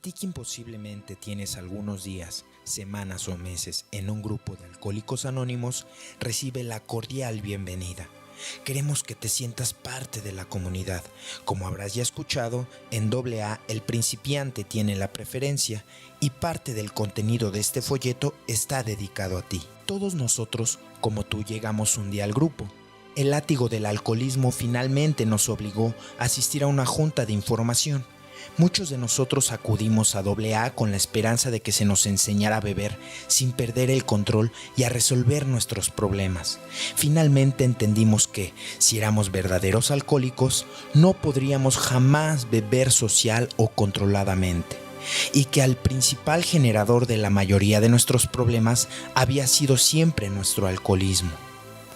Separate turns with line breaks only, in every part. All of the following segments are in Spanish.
ti quien posiblemente tienes algunos días, semanas o meses en un grupo de Alcohólicos Anónimos, recibe la cordial bienvenida. Queremos que te sientas parte de la comunidad. Como habrás ya escuchado, en AA el principiante tiene la preferencia y parte del contenido de este folleto está dedicado a ti. Todos nosotros, como tú, llegamos un día al grupo. El látigo del alcoholismo finalmente nos obligó a asistir a una junta de información. Muchos de nosotros acudimos a AA con la esperanza de que se nos enseñara a beber sin perder el control y a resolver nuestros problemas. Finalmente entendimos que, si éramos verdaderos alcohólicos, no podríamos jamás beber social o controladamente, y que el principal generador de la mayoría de nuestros problemas había sido siempre nuestro alcoholismo.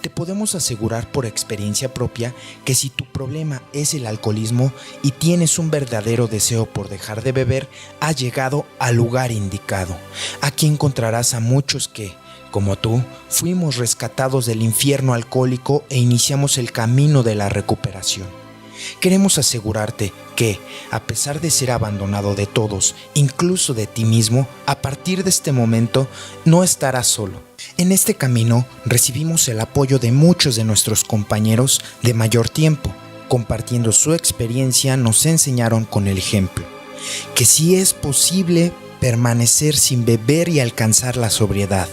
Te podemos asegurar por experiencia propia que si tu problema es el alcoholismo y tienes un verdadero deseo por dejar de beber, has llegado al lugar indicado. Aquí encontrarás a muchos que, como tú, fuimos rescatados del infierno alcohólico e iniciamos el camino de la recuperación. Queremos asegurarte que, a pesar de ser abandonado de todos, incluso de ti mismo, a partir de este momento no estarás solo. En este camino recibimos el apoyo de muchos de nuestros compañeros de mayor tiempo. Compartiendo su experiencia, nos enseñaron con el ejemplo que sí es posible permanecer sin beber y alcanzar la sobriedad,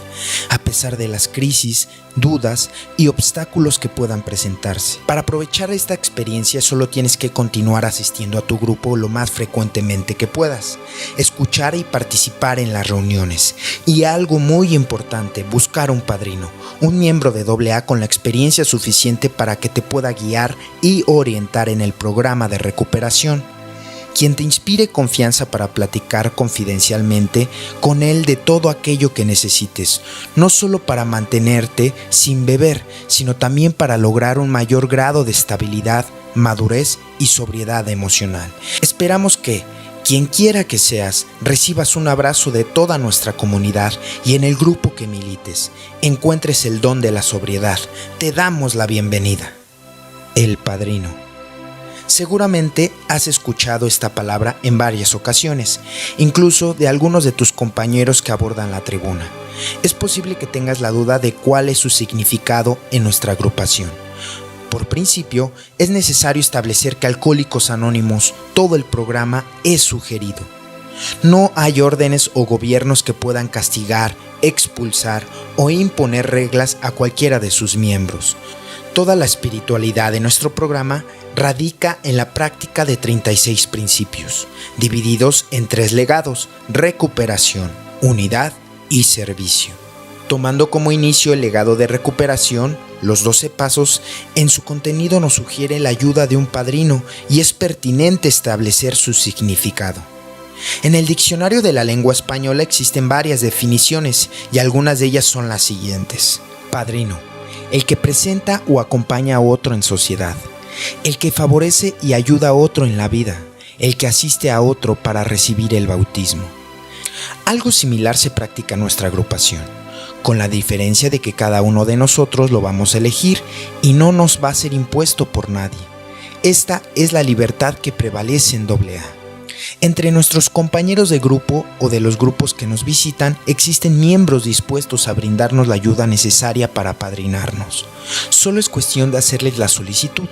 a pesar de las crisis, dudas y obstáculos que puedan presentarse. Para aprovechar esta experiencia solo tienes que continuar asistiendo a tu grupo lo más frecuentemente que puedas, escuchar y participar en las reuniones. Y algo muy importante, buscar un padrino, un miembro de AA con la experiencia suficiente para que te pueda guiar y orientar en el programa de recuperación. Quien te inspire confianza para platicar confidencialmente con él de todo aquello que necesites, no solo para mantenerte sin beber, sino también para lograr un mayor grado de estabilidad, madurez y sobriedad emocional. Esperamos que, quien quiera que seas, recibas un abrazo de toda nuestra comunidad y en el grupo que milites, encuentres el don de la sobriedad. Te damos la bienvenida. El Padrino. Seguramente has escuchado esta palabra en varias ocasiones, incluso de algunos de tus compañeros que abordan la tribuna. Es posible que tengas la duda de cuál es su significado en nuestra agrupación. Por principio, es necesario establecer que Alcohólicos Anónimos, todo el programa es sugerido. No hay órdenes o gobiernos que puedan castigar, expulsar o imponer reglas a cualquiera de sus miembros. Toda la espiritualidad de nuestro programa radica en la práctica de 36 principios, divididos en 3 legados: recuperación, unidad y servicio. Tomando como inicio el legado de recuperación, los 12 pasos, en su contenido nos sugiere la ayuda de un padrino y es pertinente establecer su significado. En el diccionario de la lengua española existen varias definiciones y algunas de ellas son las siguientes. Padrino: el que presenta o acompaña a otro en sociedad, el que favorece y ayuda a otro en la vida, el que asiste a otro para recibir el bautismo. Algo similar se practica en nuestra agrupación, con la diferencia de que cada uno de nosotros lo vamos a elegir y no nos va a ser impuesto por nadie. Esta es la libertad que prevalece en AA. Entre nuestros compañeros de grupo o de los grupos que nos visitan, existen miembros dispuestos a brindarnos la ayuda necesaria para apadrinarnos. Solo es cuestión de hacerles la solicitud,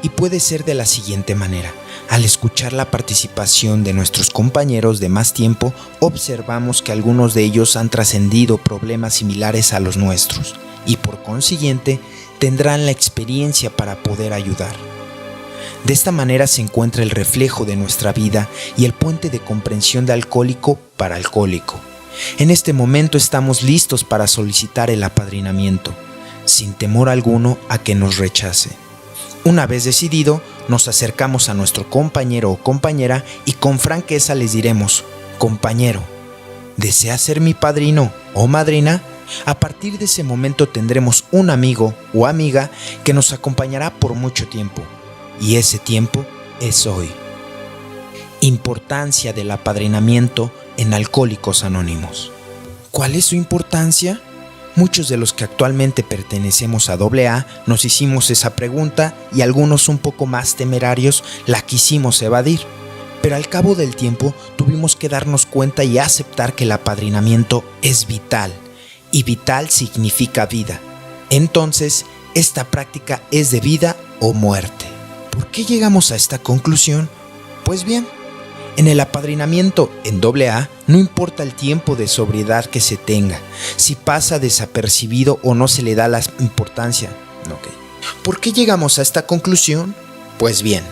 y puede ser de la siguiente manera. Al escuchar la participación de nuestros compañeros de más tiempo, observamos que algunos de ellos han trascendido problemas similares a los nuestros, y por consiguiente, tendrán la experiencia para poder ayudar. De esta manera se encuentra el reflejo de nuestra vida y el puente de comprensión de alcohólico para alcohólico. En este momento estamos listos para solicitar el apadrinamiento, sin temor alguno a que nos rechace. Una vez decidido, nos acercamos a nuestro compañero o compañera y con franqueza les diremos: compañero, ¿desea ser mi padrino o madrina? A partir de ese momento tendremos un amigo o amiga que nos acompañará por mucho tiempo. Y ese tiempo es hoy. Importancia del apadrinamiento en Alcohólicos Anónimos. ¿Cuál es su importancia? Muchos de los que actualmente pertenecemos a AA nos hicimos esa pregunta y algunos un poco más temerarios la quisimos evadir. Pero al cabo del tiempo tuvimos que darnos cuenta y aceptar que el apadrinamiento es vital, y vital significa vida. Entonces, esta práctica es de vida o muerte. ¿Por qué llegamos a esta conclusión? Pues bien, en el apadrinamiento en AA no importa el tiempo de sobriedad que se tenga, si pasa desapercibido o no se le da la importancia. Okay. ¿Por qué llegamos a esta conclusión? Pues bien,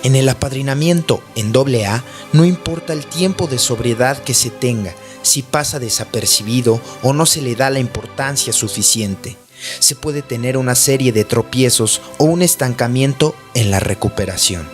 en el apadrinamiento en AA no importa el tiempo de sobriedad que se tenga, si pasa desapercibido o no se le da la importancia suficiente. Se puede tener una serie de tropiezos o un estancamiento en la recuperación.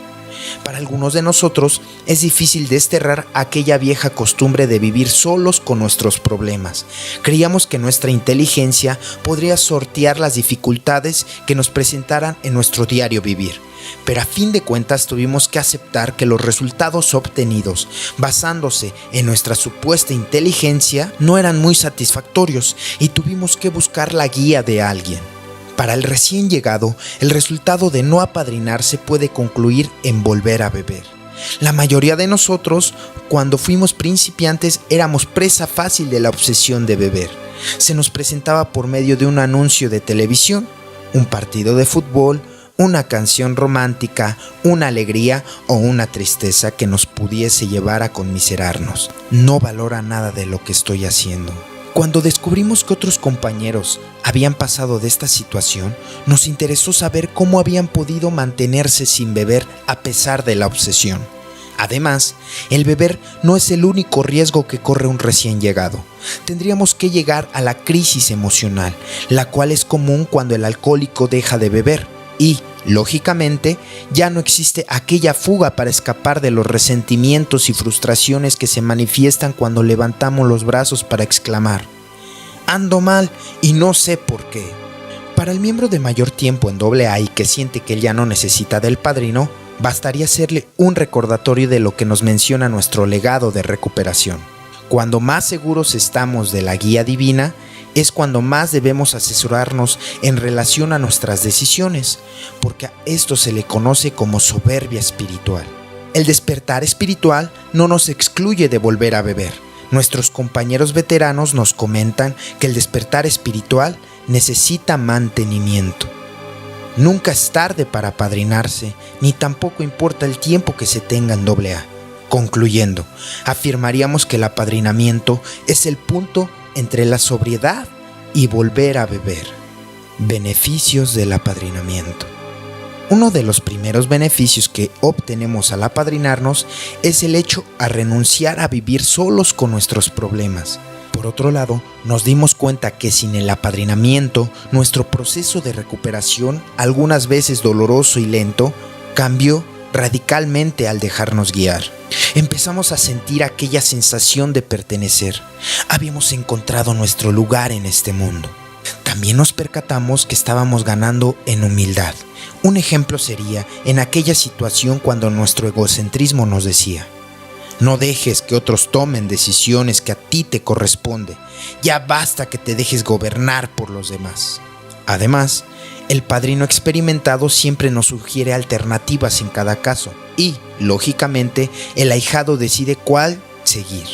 Para algunos de nosotros es difícil desterrar aquella vieja costumbre de vivir solos con nuestros problemas. Creíamos que nuestra inteligencia podría sortear las dificultades que nos presentaran en nuestro diario vivir. Pero a fin de cuentas tuvimos que aceptar que los resultados obtenidos, basándose en nuestra supuesta inteligencia, no eran muy satisfactorios y tuvimos que buscar la guía de alguien. Para el recién llegado, el resultado de no apadrinarse puede concluir en volver a beber. La mayoría de nosotros, cuando fuimos principiantes, éramos presa fácil de la obsesión de beber. Se nos presentaba por medio de un anuncio de televisión, un partido de fútbol, una canción romántica, una alegría o una tristeza que nos pudiese llevar a conmiserarnos. No valora nada de lo que estoy haciendo. Cuando descubrimos que otros compañeros habían pasado de esta situación, nos interesó saber cómo habían podido mantenerse sin beber a pesar de la obsesión. Además, el beber no es el único riesgo que corre un recién llegado. Tendríamos que llegar a la crisis emocional, la cual es común cuando el alcohólico deja de beber y, lógicamente, ya no existe aquella fuga para escapar de los resentimientos y frustraciones que se manifiestan cuando levantamos los brazos para exclamar: ando mal y no sé por qué. Para el miembro de mayor tiempo en AA y que siente que él ya no necesita del padrino, bastaría hacerle un recordatorio de lo que nos menciona nuestro legado de recuperación. Cuando más seguros estamos de la guía divina, es cuando más debemos asesorarnos en relación a nuestras decisiones, porque a esto se le conoce como soberbia espiritual. El despertar espiritual no nos excluye de volver a beber. Nuestros compañeros veteranos nos comentan que el despertar espiritual necesita mantenimiento. Nunca es tarde para apadrinarse, ni tampoco importa el tiempo que se tenga en AA. Concluyendo, afirmaríamos que el apadrinamiento es el punto entre la sobriedad y volver a beber. Beneficios del apadrinamiento. Uno de los primeros beneficios que obtenemos al apadrinarnos es el hecho a renunciar a vivir solos con nuestros problemas. Por otro lado, nos dimos cuenta que sin el apadrinamiento, nuestro proceso de recuperación, algunas veces doloroso y lento, cambió radicalmente al dejarnos guiar. Empezamos a sentir aquella sensación de pertenecer. Habíamos encontrado nuestro lugar en este mundo. También nos percatamos que estábamos ganando en humildad. Un ejemplo sería en aquella situación cuando nuestro egocentrismo nos decía: no dejes que otros tomen decisiones que a ti te corresponde. Ya basta que te dejes gobernar por los demás. Además, el padrino experimentado siempre nos sugiere alternativas en cada caso y, lógicamente, el ahijado decide cuál seguir.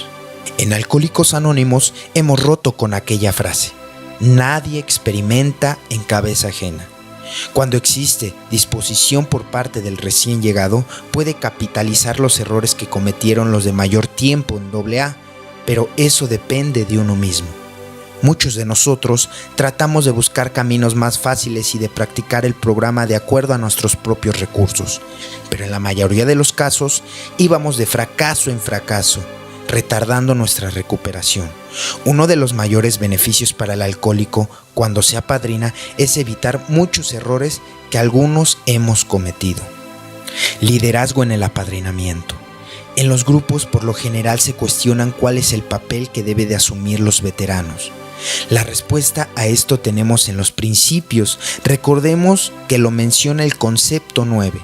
En Alcohólicos Anónimos hemos roto con aquella frase: nadie experimenta en cabeza ajena. Cuando existe disposición por parte del recién llegado, puede capitalizar los errores que cometieron los de mayor tiempo en AA, pero eso depende de uno mismo. Muchos de nosotros tratamos de buscar caminos más fáciles y de practicar el programa de acuerdo a nuestros propios recursos, pero en la mayoría de los casos íbamos de fracaso en fracaso, retardando nuestra recuperación. Uno de los mayores beneficios para el alcohólico cuando se apadrina es evitar muchos errores que algunos hemos cometido. Liderazgo en el apadrinamiento. En los grupos por lo general se cuestionan cuál es el papel que debe de asumir los veteranos. La respuesta a esto tenemos en los principios. Recordemos que lo menciona el concepto 9.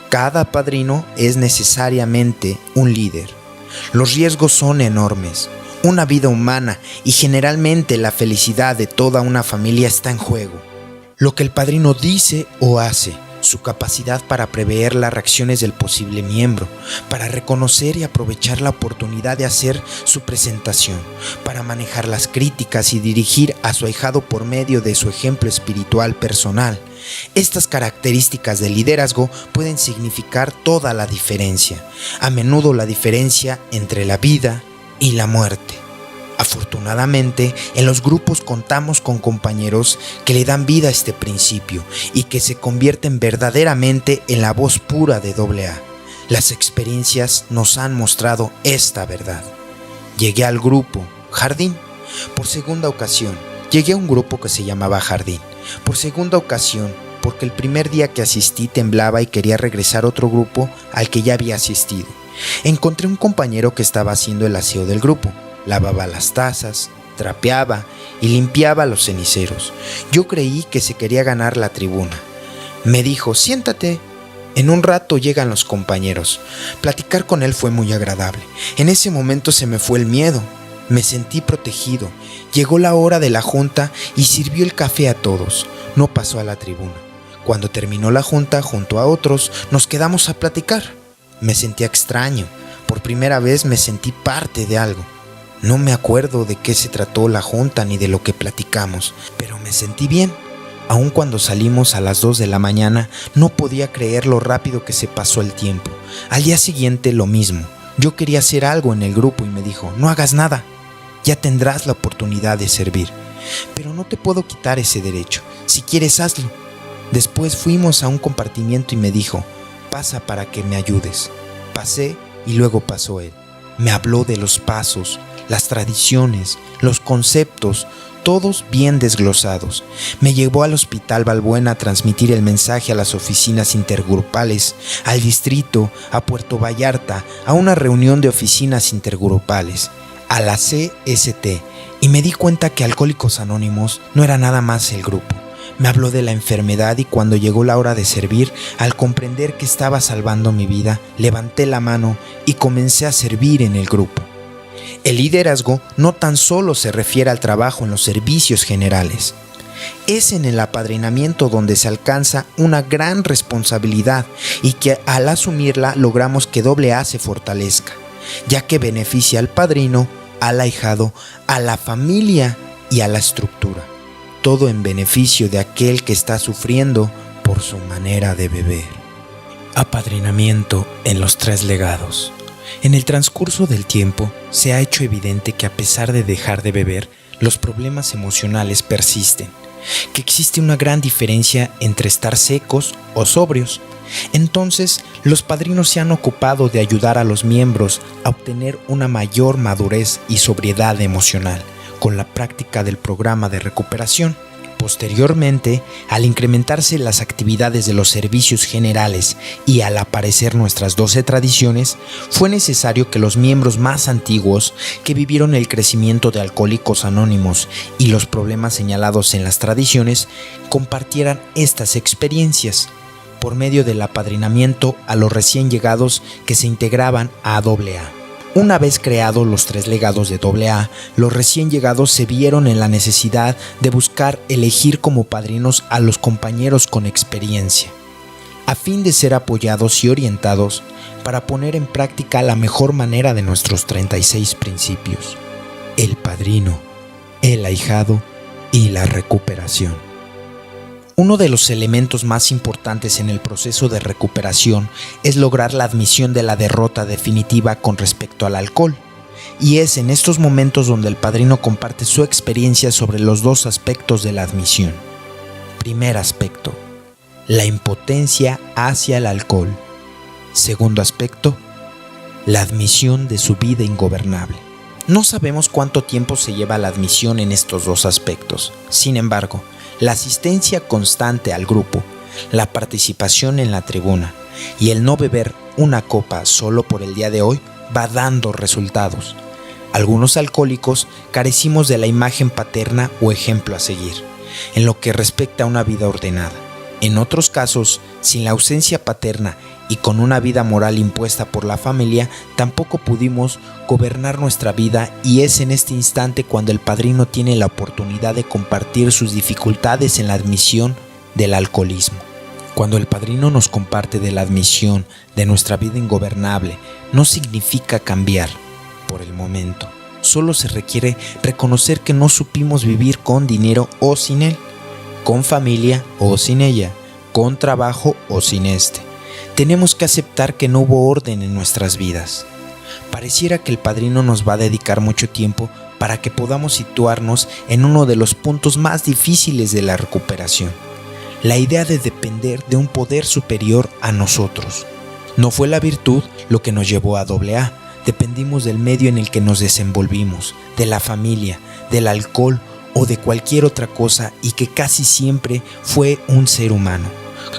Cada padrino es necesariamente un líder. Los riesgos son enormes. Una vida humana y generalmente la felicidad de toda una familia está en juego. Lo que el padrino dice o hace su capacidad para prever las reacciones del posible miembro, para reconocer y aprovechar la oportunidad de hacer su presentación, para manejar las críticas y dirigir a su ahijado por medio de su ejemplo espiritual personal. Estas características del liderazgo pueden significar toda la diferencia, a menudo la diferencia entre la vida y la muerte. Afortunadamente, en los grupos contamos con compañeros que le dan vida a este principio y que se convierten verdaderamente en la voz pura de AA. Las experiencias nos han mostrado esta verdad. Llegué al grupo Jardín por segunda ocasión. Llegué a un grupo que se llamaba Jardín por segunda ocasión porque el primer día que asistí temblaba y quería regresar a otro grupo al que ya había asistido. Encontré un compañero que estaba haciendo el aseo del grupo. Lavaba las tazas, trapeaba y limpiaba los ceniceros. Yo creí que se quería ganar la tribuna. Me dijo, siéntate. En un rato llegan los compañeros. Platicar con él fue muy agradable. En ese momento se me fue el miedo. Me sentí protegido. Llegó la hora de la junta y sirvió el café a todos. No pasó a la tribuna. Cuando terminó la junta, junto a otros, nos quedamos a platicar. Me sentía extraño. Por primera vez me sentí parte de algo. No me acuerdo de qué se trató la junta ni de lo que platicamos, pero me sentí bien. Aun cuando salimos a las 2 de la mañana, no podía creer lo rápido que se pasó el tiempo. Al día siguiente lo mismo. Yo quería hacer algo en el grupo y me dijo, no hagas nada, ya tendrás la oportunidad de servir. Pero no te puedo quitar ese derecho, si quieres hazlo. Después fuimos a un compartimiento y me dijo, pasa para que me ayudes. Pasé y luego pasó él. Me habló de los pasos, las tradiciones, los conceptos, todos bien desglosados. Me llevó al Hospital Balbuena a transmitir el mensaje a las oficinas intergrupales, al distrito, a Puerto Vallarta, a una reunión de oficinas intergrupales, a la CST, y me di cuenta que Alcohólicos Anónimos no era nada más el grupo. Me habló de la enfermedad y cuando llegó la hora de servir, al comprender que estaba salvando mi vida, levanté la mano y comencé a servir en el grupo. El liderazgo no tan solo se refiere al trabajo en los servicios generales. Es en el apadrinamiento donde se alcanza una gran responsabilidad y que al asumirla logramos que AA se fortalezca, ya que beneficia al padrino, al ahijado, a la familia y a la estructura. Todo en beneficio de aquel que está sufriendo por su manera de beber. Apadrinamiento en los 3 legados. En el transcurso del tiempo, se ha hecho evidente que a pesar de dejar de beber, los problemas emocionales persisten, que existe una gran diferencia entre estar secos o sobrios. Entonces, los padrinos se han ocupado de ayudar a los miembros a obtener una mayor madurez y sobriedad emocional con la práctica del programa de recuperación. Posteriormente, al incrementarse las actividades de los servicios generales y al aparecer nuestras 12 tradiciones, fue necesario que los miembros más antiguos que vivieron el crecimiento de Alcohólicos Anónimos y los problemas señalados en las tradiciones compartieran estas experiencias por medio del apadrinamiento a los recién llegados que se integraban a AA. Una vez creados los 3 legados de AA, los recién llegados se vieron en la necesidad de buscar elegir como padrinos a los compañeros con experiencia, a fin de ser apoyados y orientados para poner en práctica la mejor manera de nuestros 36 principios: el padrino, el ahijado y la recuperación. Uno de los elementos más importantes en el proceso de recuperación es lograr la admisión de la derrota definitiva con respecto al alcohol, y es en estos momentos donde el padrino comparte su experiencia sobre los 2 aspectos de la admisión. Primer aspecto, la impotencia hacia el alcohol. Segundo aspecto, la admisión de su vida ingobernable. No sabemos cuánto tiempo se lleva la admisión en estos 2 aspectos. Sin embargo, la asistencia constante al grupo, la participación en la tribuna y el no beber una copa solo por el día de hoy va dando resultados. Algunos alcohólicos carecimos de la imagen paterna o ejemplo a seguir, en lo que respecta a una vida ordenada. En otros casos, sin la ausencia paterna y con una vida moral impuesta por la familia, tampoco pudimos gobernar nuestra vida, y es en este instante cuando el padrino tiene la oportunidad de compartir sus dificultades en la admisión del alcoholismo. Cuando el padrino nos comparte de la admisión de nuestra vida ingobernable, no significa cambiar por el momento. Solo se requiere reconocer que no supimos vivir con dinero o sin él, con familia o sin ella, con trabajo o sin este. Tenemos que aceptar que no hubo orden en nuestras vidas. Pareciera que el padrino nos va a dedicar mucho tiempo para que podamos situarnos en uno de los puntos más difíciles de la recuperación. La idea de depender de un poder superior a nosotros. No fue la virtud lo que nos llevó a AA. Dependimos del medio en el que nos desenvolvimos, de la familia, del alcohol o de cualquier otra cosa, y que casi siempre fue un ser humano.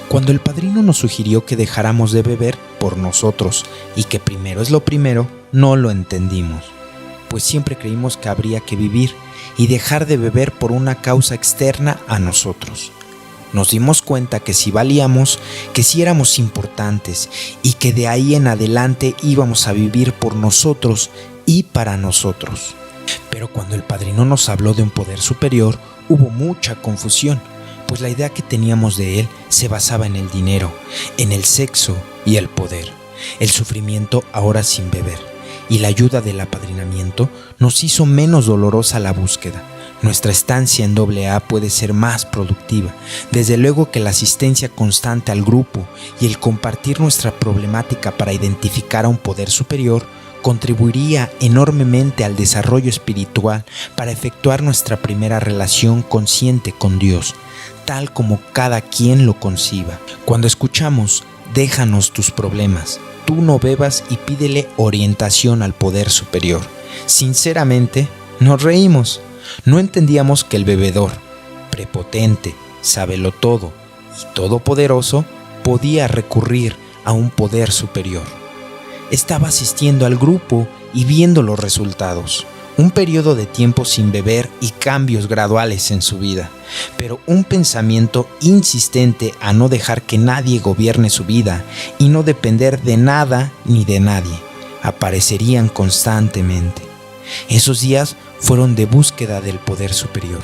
Cuando el padrino nos sugirió que dejáramos de beber por nosotros y que primero es lo primero, no lo entendimos, pues siempre creímos que habría que vivir y dejar de beber por una causa externa a nosotros. Nos dimos cuenta que sí valíamos, que sí éramos importantes y que de ahí en adelante íbamos a vivir por nosotros y para nosotros. Pero cuando el padrino nos habló de un poder superior, hubo mucha confusión, pues la idea que teníamos de él se basaba en el dinero, en el sexo y el poder, el sufrimiento ahora sin beber, y la ayuda del apadrinamiento nos hizo menos dolorosa la búsqueda. Nuestra estancia en AA puede ser más productiva. Desde luego que la asistencia constante al grupo y el compartir nuestra problemática para identificar a un poder superior contribuiría enormemente al desarrollo espiritual para efectuar nuestra primera relación consciente con Dios, tal como cada quien lo conciba. Cuando escuchamos, déjanos tus problemas, tú no bebas y pídele orientación al poder superior, sinceramente, nos reímos. No entendíamos que el bebedor, prepotente, sabelotodo y todopoderoso, podía recurrir a un poder superior. Estaba asistiendo al grupo y viendo los resultados. Un periodo de tiempo sin beber y cambios graduales en su vida, pero un pensamiento insistente a no dejar que nadie gobierne su vida y no depender de nada ni de nadie, aparecerían constantemente. Esos días fueron de búsqueda del poder superior,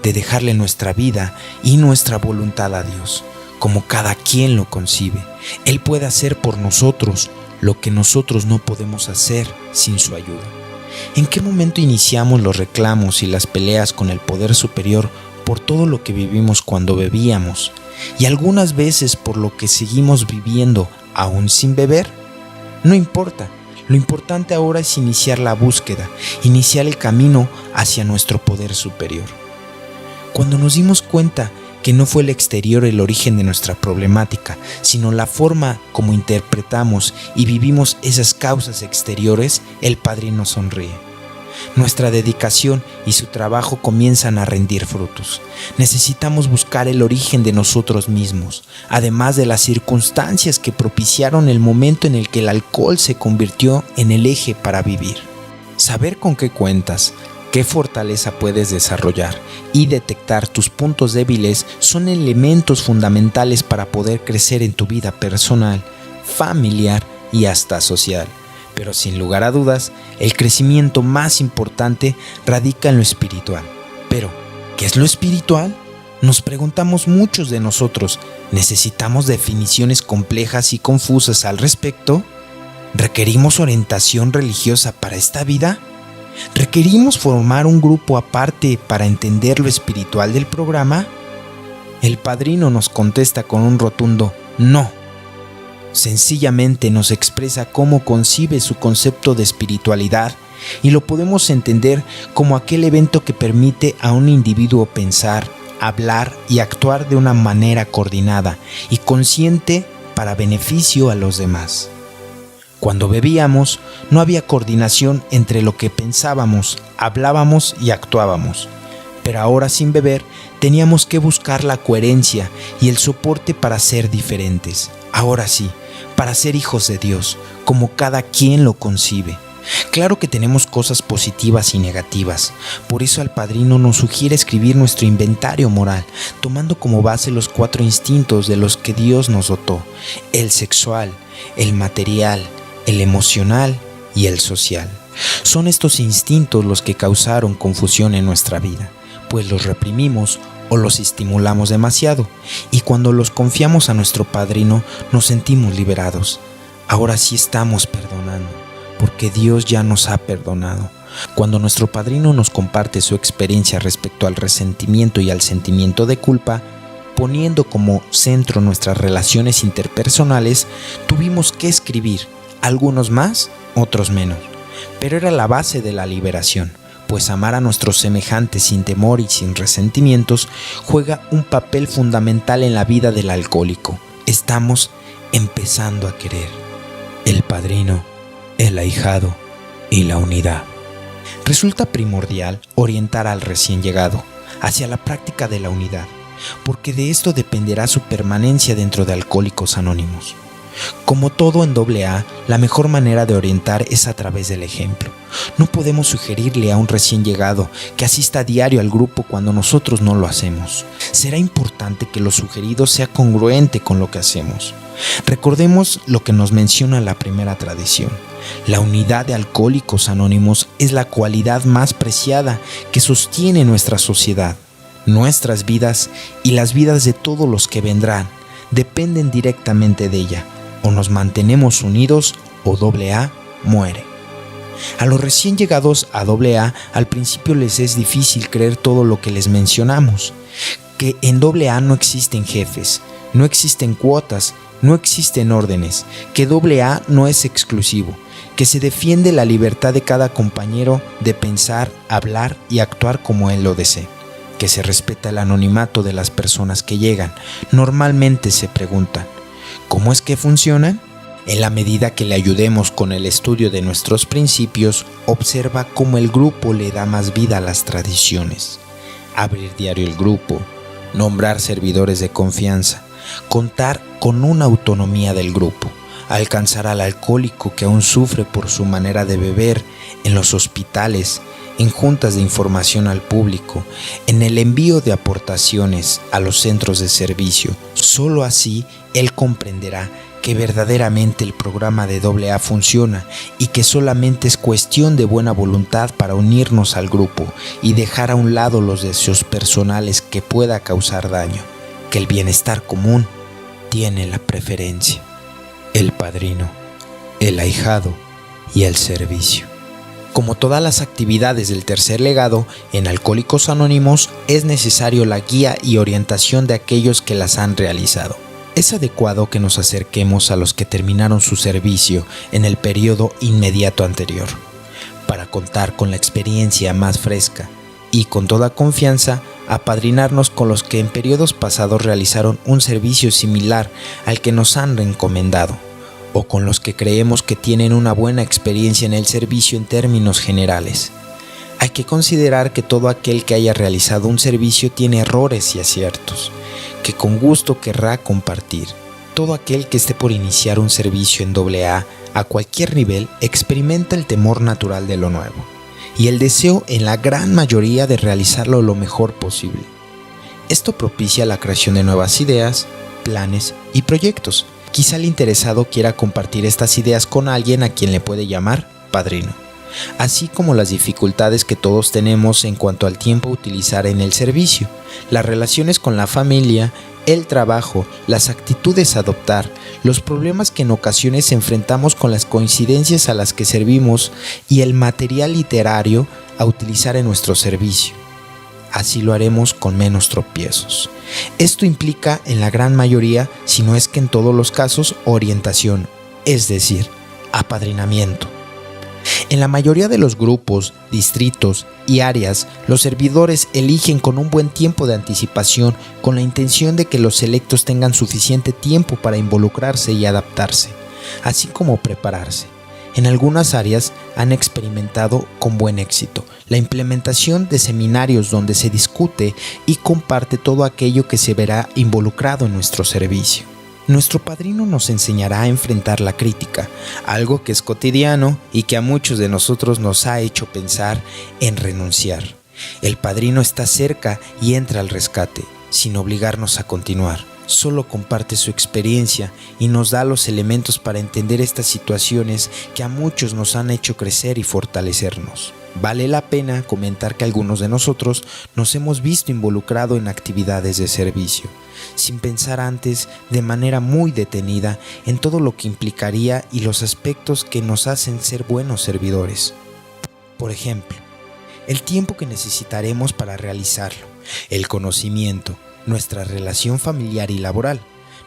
de dejarle nuestra vida y nuestra voluntad a Dios, como cada quien lo concibe. Él puede hacer por nosotros lo que nosotros no podemos hacer sin su ayuda. ¿En qué momento iniciamos los reclamos y las peleas con el poder superior por todo lo que vivimos cuando bebíamos, y algunas veces por lo que seguimos viviendo aún sin beber? No importa. Lo importante ahora es iniciar la búsqueda, iniciar el camino hacia nuestro poder superior. Cuando nos dimos cuenta que no fue el exterior el origen de nuestra problemática, sino la forma como interpretamos y vivimos esas causas exteriores, el padrino sonríe. Nuestra dedicación y su trabajo comienzan a rendir frutos. Necesitamos buscar el origen de nosotros mismos, además de las circunstancias que propiciaron el momento en el que el alcohol se convirtió en el eje para vivir. Saber con qué cuentas, qué fortaleza puedes desarrollar y detectar tus puntos débiles son elementos fundamentales para poder crecer en tu vida personal, familiar y hasta social. Pero sin lugar a dudas, el crecimiento más importante radica en lo espiritual. Pero, ¿qué es lo espiritual? Nos preguntamos muchos de nosotros. ¿Necesitamos definiciones complejas y confusas al respecto? ¿Requerimos orientación religiosa para esta vida? ¿Requerimos formar un grupo aparte para entender lo espiritual del programa? El padrino nos contesta con un rotundo no. Sencillamente nos expresa cómo concibe su concepto de espiritualidad, y lo podemos entender como aquel evento que permite a un individuo pensar, hablar y actuar de una manera coordinada y consciente para beneficio a los demás. Cuando bebíamos, no había coordinación entre lo que pensábamos, hablábamos y actuábamos. Pero ahora sin beber, teníamos que buscar la coherencia y el soporte para ser diferentes. Ahora sí, para ser hijos de Dios, como cada quien lo concibe. Claro que tenemos cosas positivas y negativas, por eso el padrino nos sugiere escribir nuestro inventario moral, tomando como base los 4 instintos de los que Dios nos dotó: el sexual, el material, el emocional y el social. Son estos instintos los que causaron confusión en nuestra vida, pues los reprimimos o los estimulamos demasiado, y cuando los confiamos a nuestro padrino nos sentimos liberados. Ahora sí estamos perdonando, porque Dios ya nos ha perdonado. Cuando nuestro padrino nos comparte su experiencia respecto al resentimiento y al sentimiento de culpa, poniendo como centro nuestras relaciones interpersonales, tuvimos que escribir, algunos más, otros menos. Pero era la base de la liberación, pues amar a nuestros semejantes sin temor y sin resentimientos juega un papel fundamental en la vida del alcohólico. Estamos empezando a querer. El padrino, el ahijado y la unidad. Resulta primordial orientar al recién llegado hacia la práctica de la unidad, porque de esto dependerá su permanencia dentro de Alcohólicos Anónimos. Como todo en AA, la mejor manera de orientar es a través del ejemplo. No podemos sugerirle a un recién llegado que asista a diario al grupo cuando nosotros no lo hacemos. Será importante que lo sugerido sea congruente con lo que hacemos. Recordemos lo que nos menciona la primera tradición. La unidad de Alcohólicos Anónimos es la cualidad más preciada que sostiene nuestra sociedad. Nuestras vidas y las vidas de todos los que vendrán dependen directamente de ella. O nos mantenemos unidos o AA muere. A los recién llegados a AA al principio les es difícil creer todo lo que les mencionamos, que en AA no existen jefes, no existen cuotas, no existen órdenes, que AA no es exclusivo, que se defiende la libertad de cada compañero de pensar, hablar y actuar como él lo desee, que se respeta el anonimato de las personas que llegan. Normalmente se preguntan, ¿cómo es que funcionan? En la medida que le ayudemos con el estudio de nuestros principios, observa cómo el grupo le da más vida a las tradiciones. Abrir diario el grupo, nombrar servidores de confianza, contar con una autonomía del grupo, alcanzar al alcohólico que aún sufre por su manera de beber en los hospitales, en juntas de información al público, en el envío de aportaciones a los centros de servicio. Solo así él comprenderá que verdaderamente el programa de AA funciona y que solamente es cuestión de buena voluntad para unirnos al grupo y dejar a un lado los deseos personales que pueda causar daño, que el bienestar común tiene la preferencia. El padrino, el ahijado y el servicio. Como todas las actividades del tercer legado, en Alcohólicos Anónimos es necesario la guía y orientación de aquellos que las han realizado. Es adecuado que nos acerquemos a los que terminaron su servicio en el periodo inmediato anterior, para contar con la experiencia más fresca y con toda confianza apadrinarnos con los que en periodos pasados realizaron un servicio similar al que nos han encomendado, o con los que creemos que tienen una buena experiencia en el servicio en términos generales. Hay que considerar que todo aquel que haya realizado un servicio tiene errores y aciertos, que con gusto querrá compartir. Todo aquel que esté por iniciar un servicio en AA a cualquier nivel experimenta el temor natural de lo nuevo y el deseo en la gran mayoría de realizarlo lo mejor posible. Esto propicia la creación de nuevas ideas, planes y proyectos. Quizá el interesado quiera compartir estas ideas con alguien a quien le puede llamar padrino, así como las dificultades que todos tenemos en cuanto al tiempo a utilizar en el servicio, las relaciones con la familia, el trabajo, las actitudes a adoptar, los problemas que en ocasiones enfrentamos con las coincidencias a las que servimos y el material literario a utilizar en nuestro servicio. Así lo haremos con menos tropiezos. Esto implica en la gran mayoría, si no es que en todos los casos, orientación, es decir, apadrinamiento. En la mayoría de los grupos, distritos y áreas, los servidores eligen con un buen tiempo de anticipación con la intención de que los selectos tengan suficiente tiempo para involucrarse y adaptarse, así como prepararse. En algunas áreas han experimentado con buen éxito la implementación de seminarios donde se discute y comparte todo aquello que se verá involucrado en nuestro servicio. Nuestro padrino nos enseñará a enfrentar la crítica, algo que es cotidiano y que a muchos de nosotros nos ha hecho pensar en renunciar. El padrino está cerca y entra al rescate, sin obligarnos a continuar. Solo comparte su experiencia y nos da los elementos para entender estas situaciones que a muchos nos han hecho crecer y fortalecernos. Vale la pena comentar que algunos de nosotros nos hemos visto involucrados en actividades de servicio, sin pensar antes de manera muy detenida en todo lo que implicaría y los aspectos que nos hacen ser buenos servidores. Por ejemplo, el tiempo que necesitaremos para realizarlo, el conocimiento, nuestra relación familiar y laboral,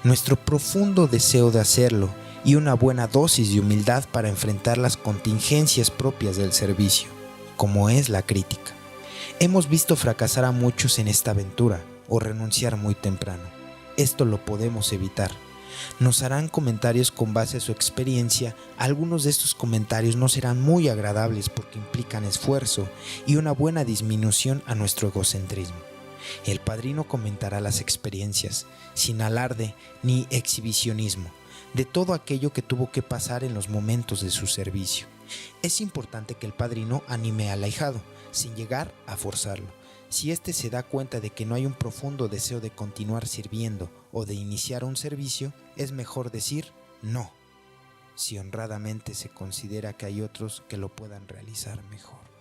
nuestro profundo deseo de hacerlo y una buena dosis de humildad para enfrentar las contingencias propias del servicio, como es la crítica. Hemos visto fracasar a muchos en esta aventura o renunciar muy temprano. Esto lo podemos evitar. Nos harán comentarios con base a su experiencia. Algunos de estos comentarios no serán muy agradables porque implican esfuerzo y una buena disminución a nuestro egocentrismo. El padrino comentará las experiencias, sin alarde ni exhibicionismo, de todo aquello que tuvo que pasar en los momentos de su servicio. Es importante que el padrino anime al ahijado, sin llegar a forzarlo. Si éste se da cuenta de que no hay un profundo deseo de continuar sirviendo o de iniciar un servicio, es mejor decir no, si honradamente se considera que hay otros que lo puedan realizar mejor.